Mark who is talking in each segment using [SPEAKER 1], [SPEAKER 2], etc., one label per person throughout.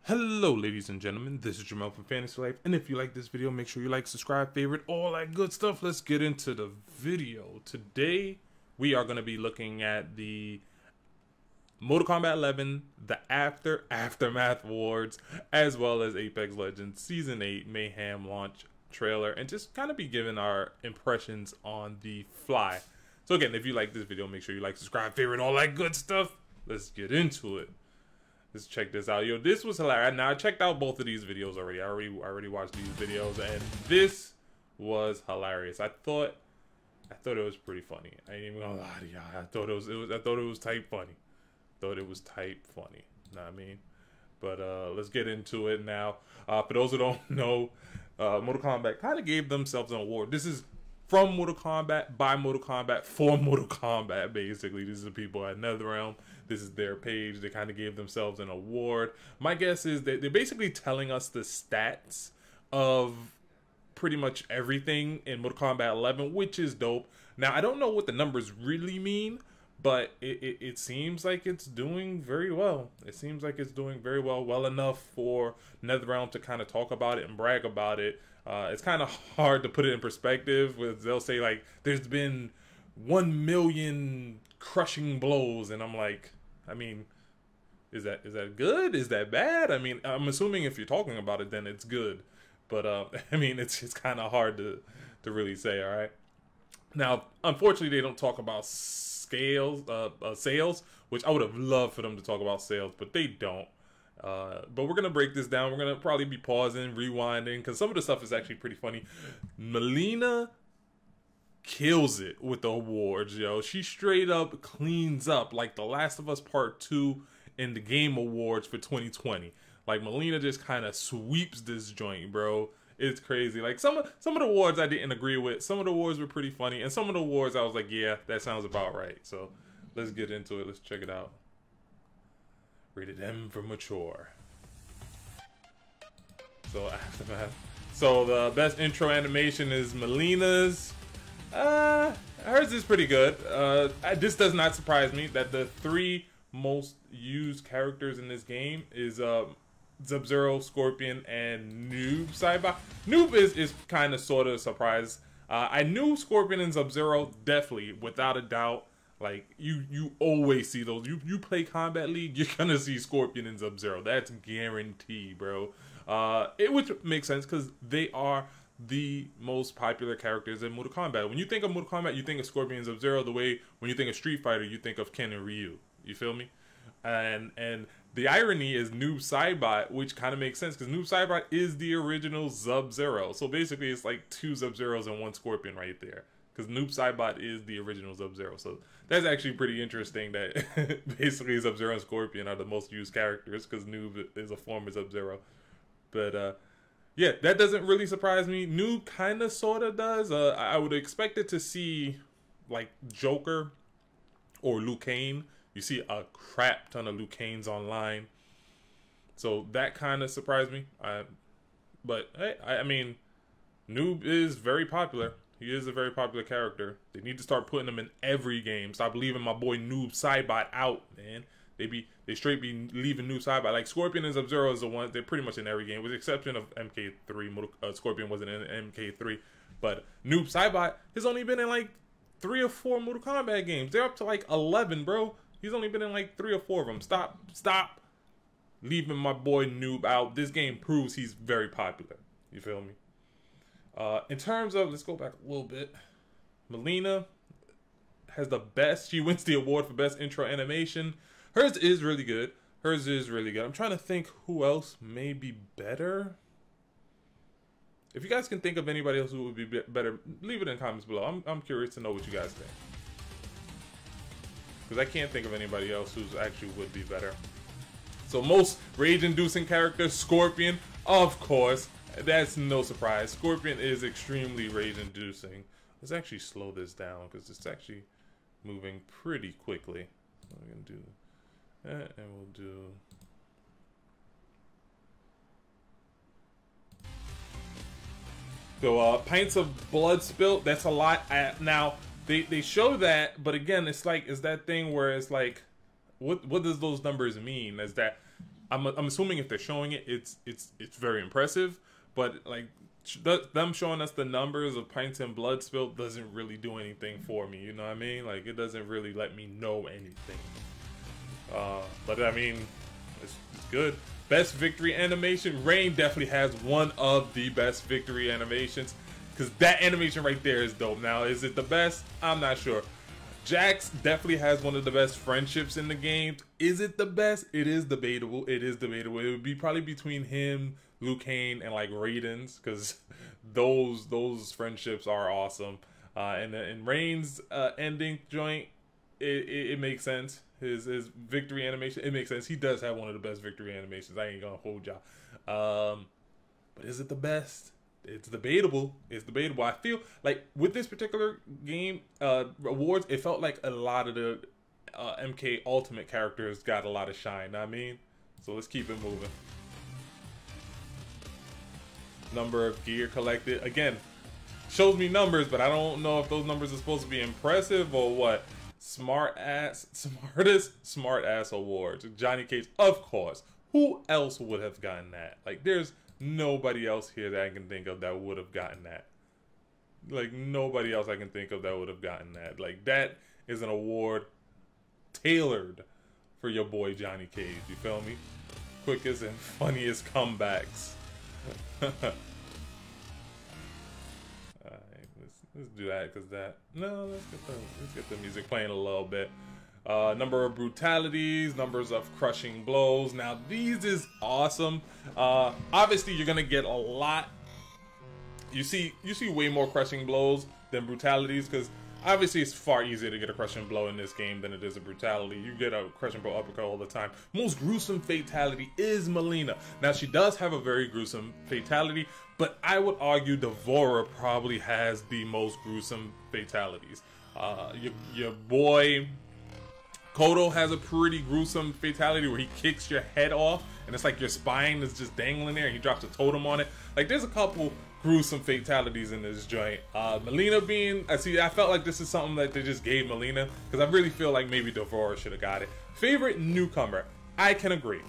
[SPEAKER 1] Hello ladies and gentlemen, this is Jamel from Fantasy Life, and if you like this video, make sure you like, subscribe, favorite, all that good stuff. Let's get into the video. Today, we are going to be looking at the Mortal Kombat 11, the Aftermath Awards, as well as Apex Legends Season 8 Mayhem launch trailer, and just kind of be giving our impressions on the fly. So again, if you like this video, make sure you like, subscribe, favorite, all that good stuff. Let's get into it. Let's check this out. Yo, this was hilarious. Now, I checked out both of these videos already. I already watched these videos, and this was hilarious. I thought it was pretty funny. I ain't even gonna lie to y'all. I thought it was type funny. Know what I mean? But let's get into it now. For those who don't know, Mortal Kombat kind of gave themselves an award. This is from Mortal Kombat, by Mortal Kombat, for Mortal Kombat, basically. These are the people at NetherRealm. This is their page. They kind of gave themselves an award. My guess is that they're basically telling us the stats of pretty much everything in Mortal Kombat 11, which is dope. Now, I don't know what the numbers really mean, but it seems like it's doing very well. It seems like it's doing very well enough for NetherRealm to kind of talk about it and brag about it. It's kind of hard to put it in perspective. They'll say, like, there's been 1 million crushing blows, and I'm like, I mean, is that good? Is that bad? I mean, I'm assuming if you're talking about it, then it's good. But I mean, it's kind of hard to really say. All right. Now, unfortunately, they don't talk about sales, which I would have loved for them to talk about sales, but they don't. But we're gonna break this down. We're gonna probably be pausing, rewinding, because some of the stuff is actually pretty funny. Melina kills it with the awards, yo. She straight up cleans up like The Last of Us Part 2 in the Game Awards for 2020. Like, Melina just kind of sweeps this joint, bro. It's crazy. Like, some of the awards I didn't agree with. Some of the awards were pretty funny, and some of the awards I was like, yeah, that sounds about right. So let's get into it. Let's check it out. Rated M for mature. So Aftermath. So the best intro animation is Melina's. Hers is pretty good. This does not surprise me that the 3 most used characters in this game is Sub-Zero, Scorpion, and Noob Saibot. Noob is kind of sort of a surprise. I knew Scorpion and Sub-Zero, definitely, without a doubt. Like, you always see those. You play Combat League, you're gonna see Scorpion and Sub-Zero. That's guaranteed, bro. Which makes sense, because they are the most popular characters in Mortal Kombat. When you think of Mortal Kombat, you think of Scorpion and Sub-Zero the way when you think of Street Fighter, you think of Ken and Ryu. You feel me? And the irony is Noob Saibot, which kind of makes sense, because Noob Saibot is the original Sub-Zero. So basically, it's like 2 Sub-Zeros and 1 Scorpion right there. Because Noob Saibot is the original Sub-Zero. So that's actually pretty interesting that basically Sub-Zero and Scorpion are the most used characters, because Noob is a former Sub-Zero. But yeah, that doesn't really surprise me. Noob kind of sort of does. I would expect it to see like Joker or Liu Kang. You see a crap ton of Liu Kangs online. So that kind of surprised me. But hey, I mean, Noob is very popular. He is a very popular character. They need to start putting him in every game. Stop leaving my boy Noob Saibot out, man. They straight be leaving Noob Saibot. Like, Scorpion and Sub-Zero is the ones, they're pretty much in every game, with the exception of MK3. Scorpion wasn't in MK3. But Noob Saibot has only been in like 3 or 4 Mortal Kombat games. They're up to like 11, bro. He's only been in like 3 or 4 of them. Stop leaving my boy Noob out. This game proves he's very popular. You feel me? In terms of, let's go back a little bit. Melina has the best. She wins the award for best intro animation. Hers is really good. I'm trying to think who else may be better. If you guys can think of anybody else who would be better, leave it in the comments below. I'm curious to know what you guys think, because I can't think of anybody else who's actually would be better. So most rage-inducing character, Scorpion, of course. That's no surprise. Scorpion is extremely rage-inducing. Let's actually slow this down, because it's actually moving pretty quickly. So we're gonna do that, and we'll do. So pints of blood spilt. That's a lot. Now they show that, but again, it's like, is that thing where it's like, what does those numbers mean? Is that I'm assuming if they're showing it, it's very impressive. But like them showing us the numbers of pints and blood spilled doesn't really do anything for me. You know what I mean? Like it doesn't really let me know anything. But I mean, it's good. Best victory animation. Rain definitely has one of the best victory animations, because that animation right there is dope. Now, is it the best? I'm not sure. Jax definitely has one of the best friendships in the game. Is it the best? It is debatable. It is debatable. It would be probably between him, Liu Kang, and like Raiden's, because those friendships are awesome. And Rain's ending joint, it makes sense. His victory animation, it makes sense. He does have one of the best victory animations. I ain't gonna hold y'all. But is it the best? It's debatable. It's debatable. I feel like with this particular game awards, it felt like a lot of the MK Ultimate characters got a lot of shine. Know what I mean, so let's keep it moving. Number of gear collected, again, shows me numbers, but I don't know if those numbers are supposed to be impressive or what. Smartest smart ass awards. Johnny Cage, of course. Who else would have gotten that? Like, there's nobody else here that I can think of that would have gotten that. Like, nobody else I can think of that would have gotten that. Like, that is an award tailored for your boy Johnny Cage. You feel me? Quickest and funniest comebacks. Let's do that, because that... No, let's get the music playing a little bit. Number of brutalities, numbers of crushing blows. Now, these is awesome. Obviously, you're gonna get a lot. You see way more crushing blows than brutalities, because obviously it's far easier to get a crushing blow in this game than it is a brutality. You get a crushing blow uppercut all the time. Most gruesome fatality is Melina. Now, she does have a very gruesome fatality, but I would argue Devora probably has the most gruesome fatalities. Your boy Kodo has a pretty gruesome fatality where he kicks your head off and it's like your spine is just dangling there and he drops a totem on it. Like, there's a couple gruesome fatalities in this joint. Melina being, I felt like this is something that they just gave Melina, because I really feel like maybe Devora should have got it. Favorite newcomer, I can agree.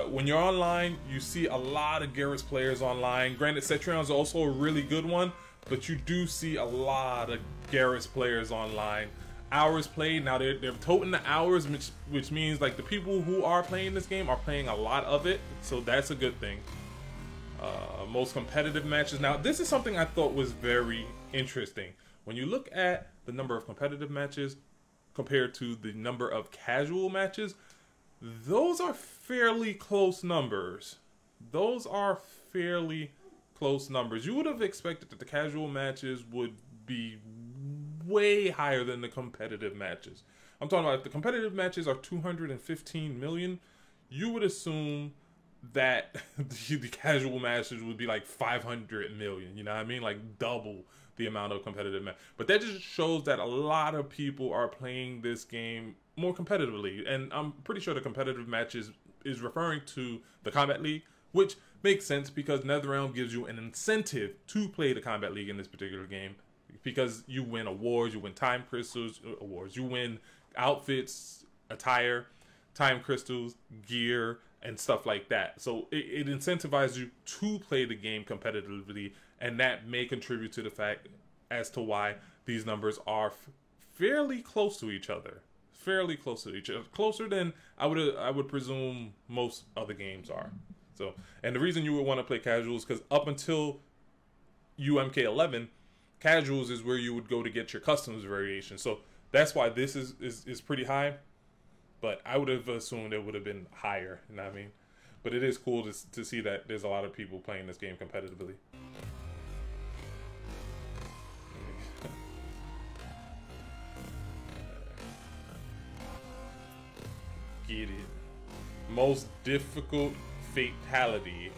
[SPEAKER 1] When you're online, you see a lot of Garrus players online. Granted, Cetrion's also a really good one, but you do see a lot of Garrus players online. Hours played, now they're toting the hours, which means like the people who are playing this game are playing a lot of it, so that's a good thing. Most competitive matches. Now, this is something I thought was very interesting. When you look at the number of competitive matches compared to the number of casual matches, those are fairly close numbers. Those are fairly close numbers. You would have expected that the casual matches would be way higher than the competitive matches. I'm talking about if the competitive matches are 215 million, you would assume that the casual matches would be like 500 million, you know what I mean? Like double the amount of competitive matches. But that just shows that a lot of people are playing this game more competitively. And I'm pretty sure the competitive matches is referring to the Kombat League, which makes sense because NetherRealm gives you an incentive to play the Kombat League in this particular game, because you win awards, you win time crystals awards, you win outfits, attire, time crystals, gear, and stuff like that. So it incentivizes you to play the game competitively, and that may contribute to the fact as to why these numbers are fairly close to each other. Fairly close to each other. Closer than I would presume most other games are. So, and the reason you would want to play casuals, because up until MK11, casuals is where you would go to get your customs variation. So that's why this is pretty high. But I would have assumed it would have been higher, you know what I mean? But it is cool to see that there's a lot of people playing this game competitively. Get it. Most difficult fatality.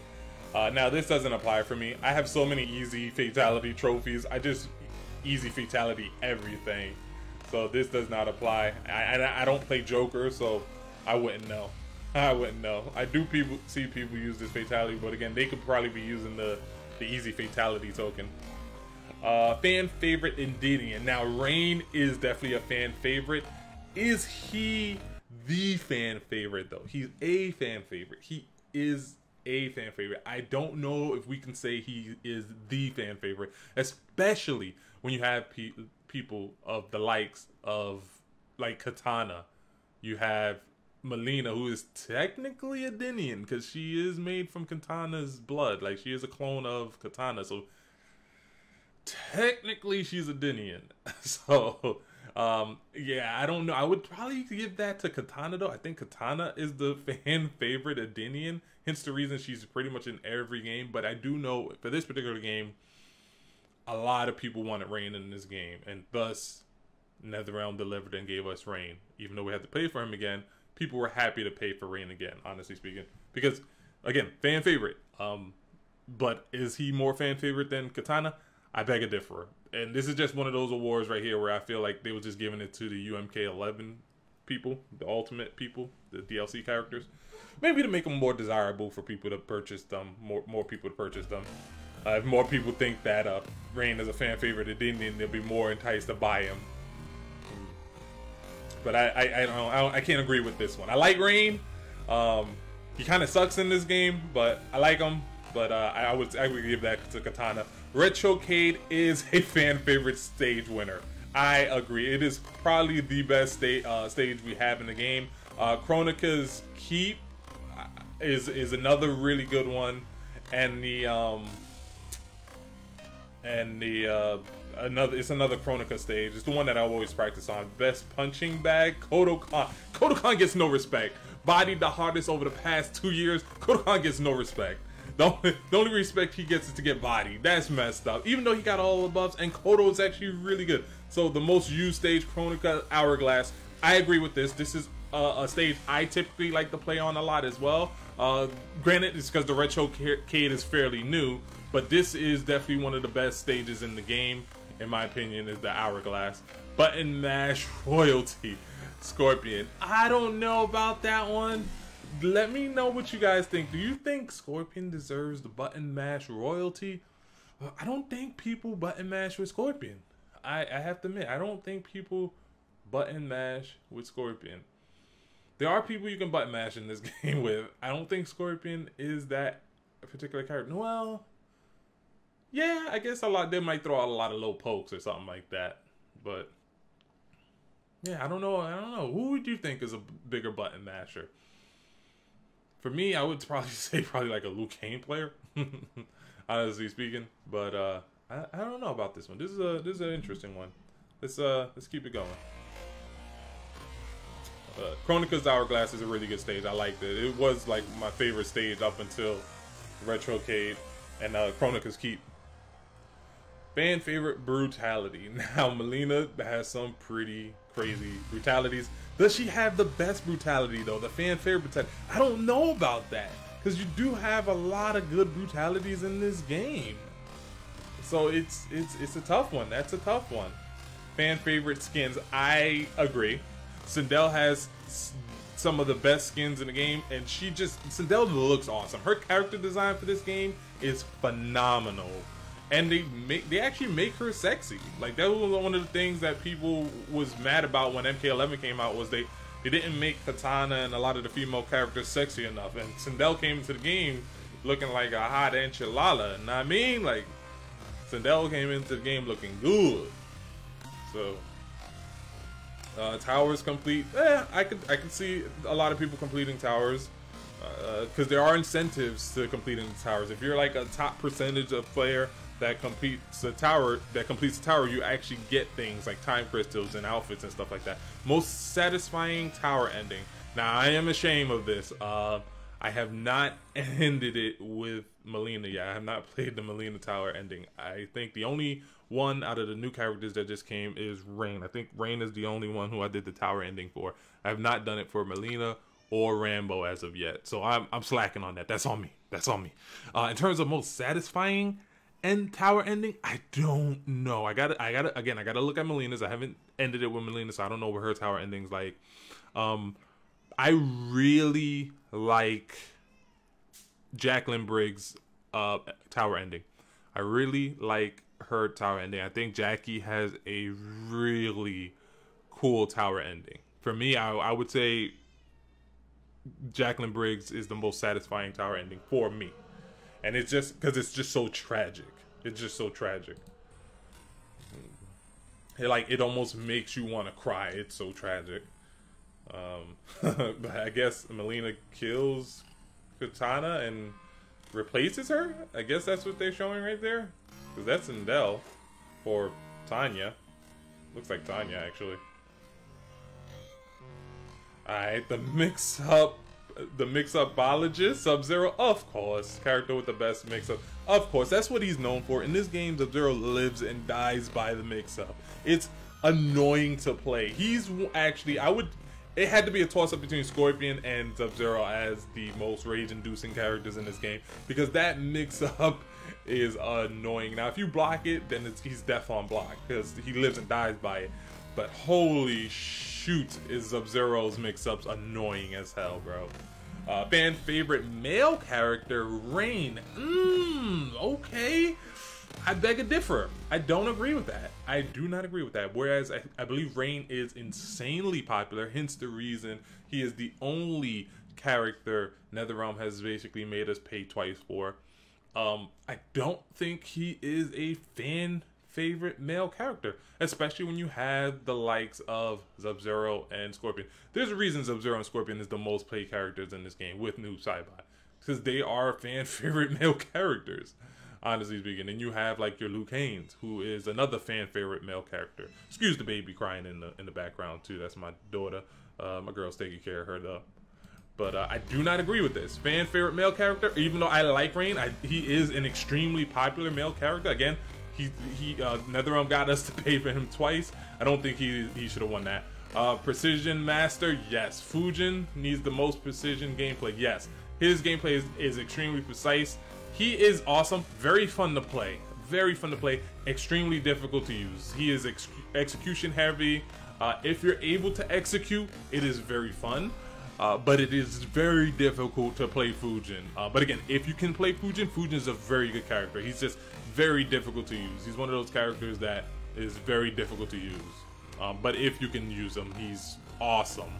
[SPEAKER 1] Now, this doesn't apply for me. I have so many easy fatality trophies. I just easy fatality everything. So this does not apply. I don't play Joker, so I wouldn't know. I wouldn't know. I do see people use this fatality, but again, they could probably be using the easy fatality token. Fan favorite Indidian. Now, Rain is definitely a fan favorite. Is he the fan favorite, though. He's a fan favorite. He is a fan favorite. I don't know if we can say he is the fan favorite, especially when you have people of the likes of, like, Katana. You have Melina, who is technically a Dinian because she is made from Katana's blood. Like, she is a clone of Katana, so technically she's a Dinian. So yeah, I don't know. I would probably give that to Katana, though. I think Katana is the fan favorite Adinian, hence the reason she's pretty much in every game. But I do know for this particular game, a lot of people wanted Rain in this game, and thus NetherRealm delivered and gave us Rain. Even though we had to pay for him again, people were happy to pay for Rain again, honestly speaking, because again, fan favorite. But is he more fan favorite than Katana? I beg to differ. And this is just one of those awards right here where I feel like they were just giving it to the MK11 people, the ultimate people, the DLC characters. Maybe to make them more desirable for people to purchase them, more people to purchase them. If more people think that Rain is a fan favorite, then they'll be more enticed to buy him. But I don't know. I can't agree with this one. I like Rain. He kind of sucks in this game, but I like him. But I would give that to Katana. Retrocade is a fan favorite stage winner. I agree. It is probably the best stage we have in the game. Kronika's Keep is another really good one, and it's another Kronika stage. It's the one that I always practice on. Best punching bag, Kodokan. Kodokan gets no respect. Bodied the hardest over the past 2 years. Kodokan gets no respect. The only respect he gets is to get bodied. That's messed up. Even though he got all the buffs, and Kodo is actually really good. So the most used stage, Kronika Hourglass. I agree with this. This is a stage I typically like to play on a lot as well. Granted, it's because the Retrocade is fairly new, but this is definitely one of the best stages in the game, in my opinion, is the Hourglass. Button Mash Royalty, Scorpion. I don't know about that one. Let me know what you guys think. Do you think Scorpion deserves the Button Mash Royalty? I don't think people button mash with Scorpion. I have to admit, I don't think people button mash with Scorpion. There are people you can button mash in this game with. I don't think Scorpion is that particular character. Well, yeah, I guess they might throw out a lot of low pokes or something like that. But yeah, I don't know. Who would you think is a bigger button masher? For me, I would probably say like a Liu Kang player, honestly speaking. But I don't know about this one. This is an interesting one. Let's keep it going. Kronika's Hourglass is a really good stage. I liked it. It was like my favorite stage up until Retrocade and Kronika's Keep. Fan favorite Brutality. Now Melina has some pretty crazy brutalities. Does she have the best brutality though? The fan favorite brutality? I don't know about that, because you do have a lot of good brutalities in this game. So it's a tough one. That's a tough one. Fan favorite skins. I agree. Sindel has some of the best skins in the game, and Sindel looks awesome. Her character design for this game is phenomenal. And they actually make her sexy. Like, that was one of the things that people was mad about when MK11 came out, was they didn't make Katana and a lot of the female characters sexy enough. And Sindel came into the game looking like a hot enchilada. And I mean, like, Sindel came into the game looking good. So towers complete. I could see a lot of people completing towers. Because there are incentives to completing the towers. If you're like a top percentage of player that completes the tower, you actually get things like time crystals and outfits and stuff like that. Most satisfying tower ending. Now, I am ashamed of this. I have not ended it with Melina yet. I have not played the Melina tower ending. I think the only one out of the new characters that just came is Rain. I think Rain is the only one who I did the tower ending for. I have not done it for Melina or Rambo as of yet, so I'm slacking on that. That's on me. That's on me. In terms of most satisfying tower ending, I don't know. I gotta look at Melina's. I haven't ended it with Melina, so I don't know what her tower ending's like. I really like Jacqueline Briggs' tower ending. I really like her tower ending. I think Jackie has a really cool tower ending. For me, I would say Jacqueline Briggs is the most satisfying tower ending for me. And it's just because it's just so tragic. It's just so tragic. It almost makes you want to cry. It's so tragic. But I guess Mileena kills Katana and replaces her. I guess that's what they're showing right there. Because that's Sindel for Tanya. Looks like Tanya, actually. Alright, the mix-up biologist, Sub-Zero, of course. Character with the best mix-up. Of course, that's what he's known for. In this game, Sub-Zero lives and dies by the mix-up. It's annoying to play. He's actually, it had to be a toss-up between Scorpion and Sub-Zero as the most rage-inducing characters in this game. Because that mix-up is annoying. Now, if you block it, then he's deaf on block. Because he lives and dies by it. But holy shoot, is Sub-Zero's mix-ups annoying as hell, bro. Fan favorite male character, Rain. Okay. I beg to differ. I don't agree with that. I do not agree with that. Whereas I believe Rain is insanely popular, hence the reason he is the only character NetherRealm has basically made us pay twice for. I don't think he is a fan favorite male character, especially when you have the likes of Sub-Zero and Scorpion. There's a reason Sub-Zero and Scorpion is the most played characters in this game with Noob Saibot, because they are fan favorite male characters, honestly speaking. And you have like your Liu Kane's, who is another fan favorite male character. Excuse the baby crying in the background too. That's my daughter. My girl's taking care of her though. But I do not agree with this. Fan favorite male character, even though I like Rain, he is an extremely popular male character. Again, NetherRealm got us to pay for him twice. I don't think he should have won that. Precision Master, yes. Fujin needs the most precision gameplay, yes. His gameplay is extremely precise. He is awesome, very fun to play. Very fun to play, extremely difficult to use. He is execution heavy. If you're able to execute, it is very fun. But it is very difficult to play Fujin. But again, if you can play Fujin, Fujin is a very good character. He's just very difficult to use. He's one of those characters that is very difficult to use. But if you can use him, he's awesome.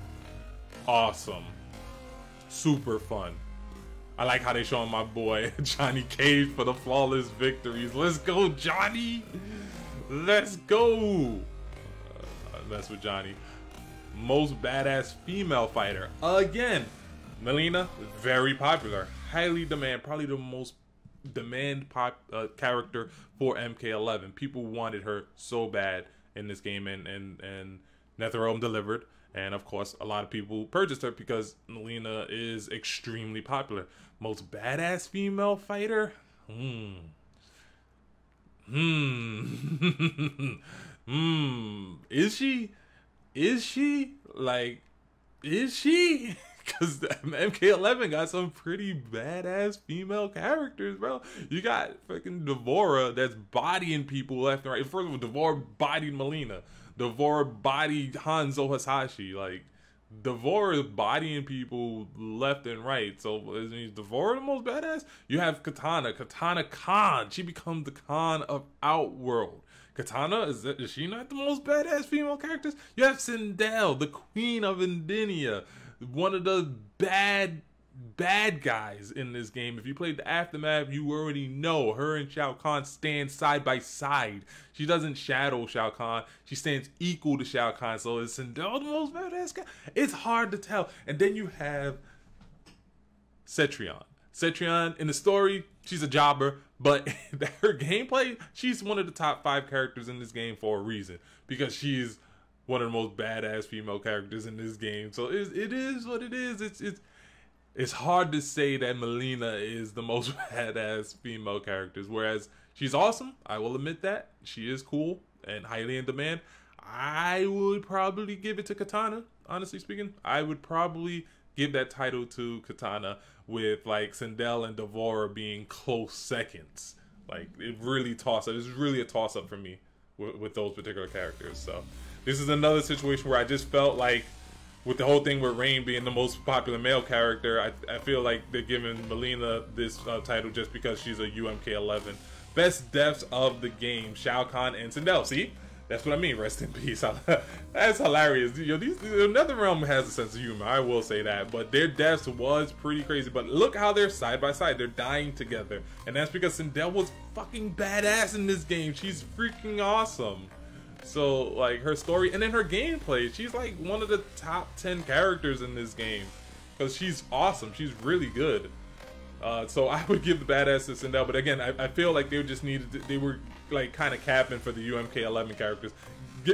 [SPEAKER 1] Awesome. Super fun. I like how they showing my boy Johnny Cage for the flawless victories. Let's go, Johnny! Let's go! Mess with Johnny. Most badass female fighter. Again, Mileena, very popular. Highly demand. Probably the most demand character for MK11. People wanted her so bad in this game, and NetherRealm delivered. And of course, a lot of people purchased her because Mileena is extremely popular. Most badass female fighter? Is she? Is she? Like, is she? Because MK11 got some pretty badass female characters, bro. You got fucking Devora that's bodying people left and right. First of all, Devora bodied Mileena. Devora bodied Hanzo Hasashi. Like, Devora is bodying people left and right. So, is Devora the most badass? You have Katana. Katana Khan. She becomes the Khan of Outworld. Katana, is she not the most badass female characters? You have Sindel, the queen of Indinia, one of the bad guys in this game. If you played the Aftermath, you already know her and Shao Kahn stand side by side. She doesn't shadow Shao Kahn. She stands equal to Shao Kahn. So is Sindel the most badass guy? It's hard to tell. And then you have Cetrion. Cetrion, in the story, she's a jobber, but her gameplay, she's one of the top 5 characters in this game for a reason. Because she's one of the most badass female characters in this game. So it is what it is. It's hard to say that Mileena is the most badass female characters. Whereas she's awesome, I will admit that. She is cool and highly in demand. I would probably give it to Katana, honestly speaking. I would probably give that title to Katana, with like Sindel and Devora being close seconds. Like, it really toss up. It's really a toss up for me with those particular characters. So this is another situation where I just felt like, with the whole thing with Rain being the most popular male character, I feel like they're giving Mileena this title just because she's a UMK11. Best deaths of the game, Shao Kahn and Sindel. See, That's what I mean. Rest in peace. That's hilarious. You know, NetherRealm has a sense of humor. I will say that. But their deaths was pretty crazy. But look how they're side by side. They're dying together, and that's because Sindel was fucking badass in this game. She's freaking awesome. So like her story and then her gameplay, she's like one of the top 10 characters in this game because she's awesome. She's really good. So I would give the badass to Sindel, but again, I feel like they just needed they were like kind of capping for the UMK11 characters.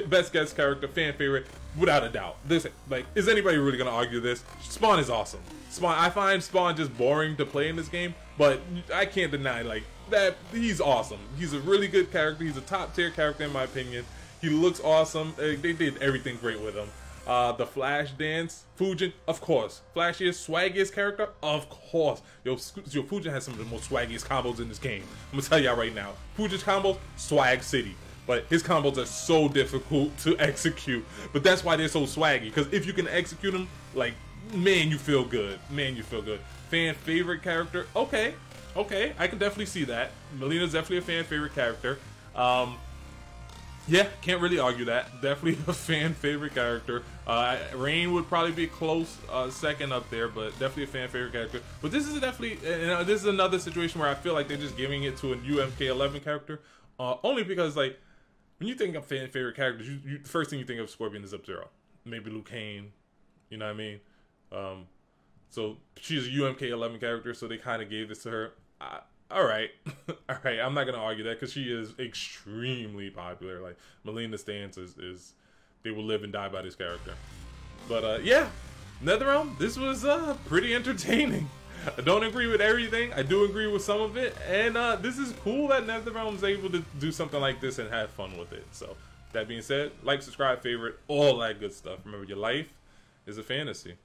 [SPEAKER 1] Best guest character, fan favorite, without a doubt. This, like, is anybody really gonna argue this? Spawn is awesome. Spawn, I find Spawn just boring to play in this game, but I can't deny like that he's awesome. He's a really good character. He's a top tier character in my opinion. He looks awesome. They did everything great with him. The Flash dance, Fujin, of course. Flashiest, swaggiest character, of course. Yo, Fujin has some of the most swaggiest combos in this game. I'm gonna tell y'all right now. Fujin's combos, swag city. But his combos are so difficult to execute. But that's why they're so swaggy. Because if you can execute them, like, man, you feel good. Man, you feel good. Fan favorite character, okay. Okay, I can definitely see that. Melina's definitely a fan favorite character. Yeah, can't really argue that. Definitely a fan favorite character. Rain would probably be close second up there, but definitely a fan favorite character. But this is definitely, this is another situation where I feel like they're just giving it to a UMK11 character. Only because, like, when you think of fan favorite characters, the first thing you think of Scorpion is Sub-Zero. Maybe Liu Kang, you know what I mean? So she's a UMK11 character, so they kind of gave this to her. Alright, alright, I'm not gonna argue that because she is extremely popular. Like, Melina's stance is they will live and die by this character. But yeah, NetherRealm, this was pretty entertaining. I don't agree with everything. I do agree with some of it, and this is cool that NetherRealm's able to do something like this and have fun with it. So that being said, like, subscribe, favorite, all that good stuff. Remember, your life is a fantasy.